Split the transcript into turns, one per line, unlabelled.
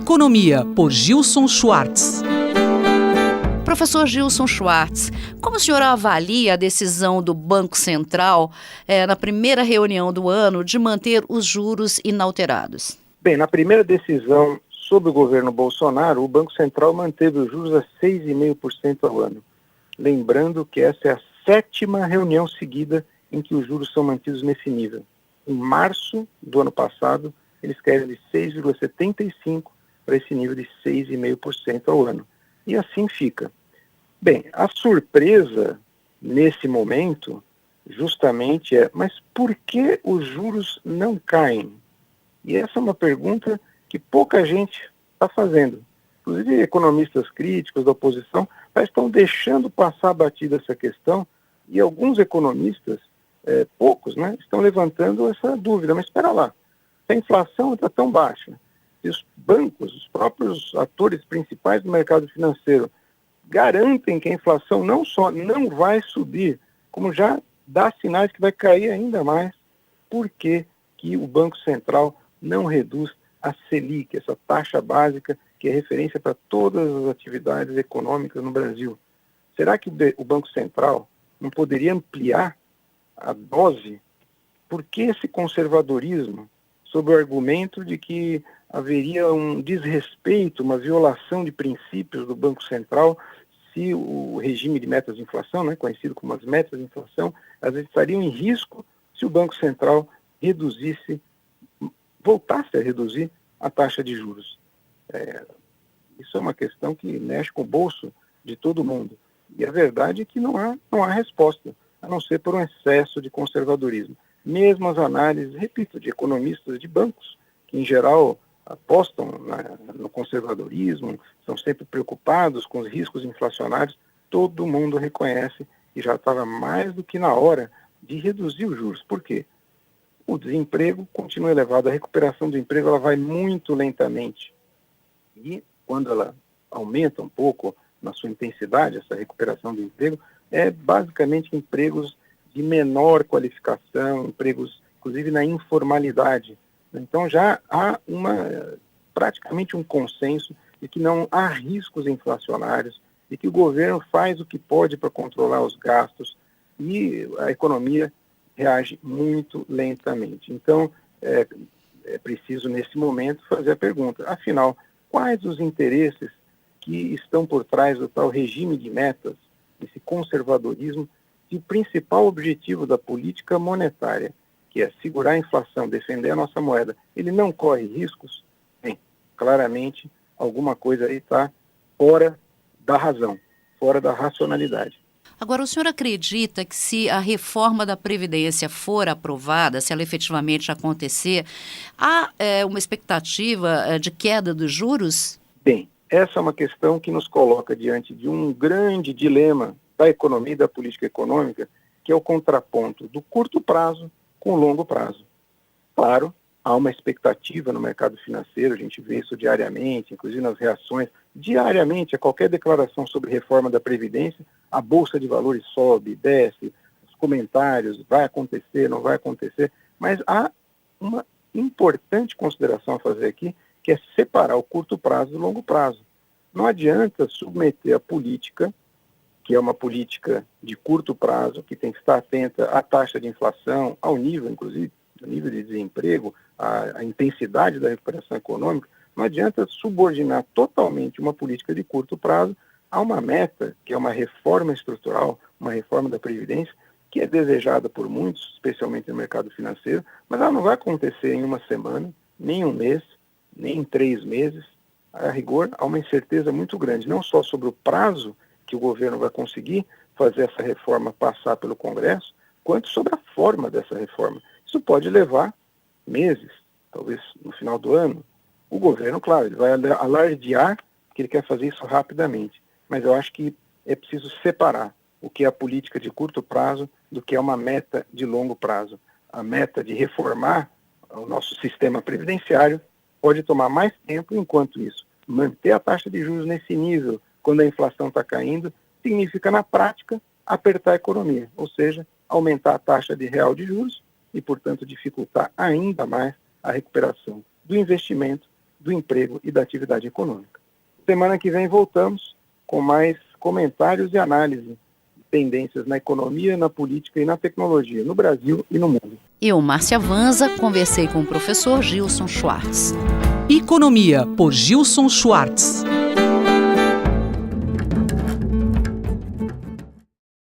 Economia, por Gilson Schwartz.
Professor Gilson Schwartz, como o senhor avalia a decisão do Banco Central na primeira reunião do ano de manter os juros inalterados?
Bem, na primeira decisão sobre o governo Bolsonaro, o Banco Central manteve os juros a 6,5% ao ano. Lembrando que essa é a 7ª reunião seguida em que os juros são mantidos nesse nível. Em março do ano passado, eles querem de 6,75% para esse nível de 6,5% ao ano. E assim fica. Bem, a surpresa nesse momento justamente mas por que os juros não caem? E essa é uma pergunta que pouca gente está fazendo. Inclusive economistas críticos da oposição estão deixando passar batida essa questão e alguns economistas, poucos, estão levantando essa dúvida. Mas espera lá, se a inflação está tão baixa, se os bancos, os próprios atores principais do mercado financeiro garantem que a inflação não só não vai subir, como já dá sinais que vai cair ainda mais, por que o Banco Central não reduz a Selic, essa taxa básica que é referência para todas as atividades econômicas no Brasil? Será que o Banco Central não poderia ampliar a dose? Por que esse conservadorismo, sob o argumento de que haveria um desrespeito, uma violação de princípios do Banco Central se o regime de metas de inflação, conhecido como as metas de inflação, elas estariam em risco se o Banco Central voltasse a reduzir a taxa de juros? Isso é uma questão que mexe com o bolso de todo mundo. E a verdade é que não há resposta, a não ser por um excesso de conservadorismo. Mesmo as análises, repito, de economistas de bancos, que em geral apostam no conservadorismo, são sempre preocupados com os riscos inflacionários, todo mundo reconhece que já estava mais do que na hora de reduzir os juros. Por quê? O desemprego continua elevado, a recuperação do emprego ela vai muito lentamente. E quando ela aumenta um pouco na sua intensidade, essa recuperação do emprego, é basicamente empregos de menor qualificação, empregos inclusive na informalidade. Então já há praticamente um consenso de que não há riscos inflacionários e que o governo faz o que pode para controlar os gastos e a economia reage muito lentamente. Então, é preciso, nesse momento, fazer a pergunta, afinal, quais os interesses que estão por trás do tal regime de metas, esse conservadorismo, e o principal objetivo da política monetária, que é segurar a inflação, defender a nossa moeda, ele não corre riscos? Bem, claramente, alguma coisa aí está fora da razão, fora da racionalidade.
Agora, o senhor acredita que se a reforma da Previdência for aprovada, se ela efetivamente acontecer, há uma expectativa de queda dos juros?
Bem, essa é uma questão que nos coloca diante de um grande dilema da economia e da política econômica, que é o contraponto do curto prazo com o longo prazo. Claro, há uma expectativa no mercado financeiro, a gente vê isso diariamente, inclusive nas reações, diariamente a qualquer declaração sobre reforma da Previdência, a Bolsa de Valores sobe, desce, os comentários, vai acontecer, não vai acontecer, mas há uma importante consideração a fazer aqui, que é separar o curto prazo do longo prazo. Não adianta submeter a política, que é uma política de curto prazo, que tem que estar atenta à taxa de inflação, ao nível, inclusive, do nível de desemprego, à intensidade da recuperação econômica. Não adianta subordinar totalmente uma política de curto prazo a uma meta, que é uma reforma estrutural, uma reforma da Previdência, que é desejada por muitos, especialmente no mercado financeiro, mas ela não vai acontecer em uma semana, nem em um mês, nem em 3 meses. A rigor, há uma incerteza muito grande, não só sobre o prazo que o governo vai conseguir fazer essa reforma passar pelo Congresso, quanto sobre a forma dessa reforma. Isso pode levar meses, talvez no final do ano. O governo, claro, ele vai alardear que ele quer fazer isso rapidamente, mas eu acho que é preciso separar o que é a política de curto prazo do que é uma meta de longo prazo. A meta de reformar o nosso sistema previdenciário pode tomar mais tempo, enquanto isso, manter a taxa de juros nesse nível, quando a inflação está caindo, significa, na prática, apertar a economia, ou seja, aumentar a taxa de real de juros e, portanto, dificultar ainda mais a recuperação do investimento, do emprego e da atividade econômica. Semana que vem voltamos com mais comentários e análise de tendências na economia, na política e na tecnologia, no Brasil e no mundo.
Eu, Márcia Vanza, conversei com o professor Gilson Schwartz.
Economia, por Gilson Schwartz.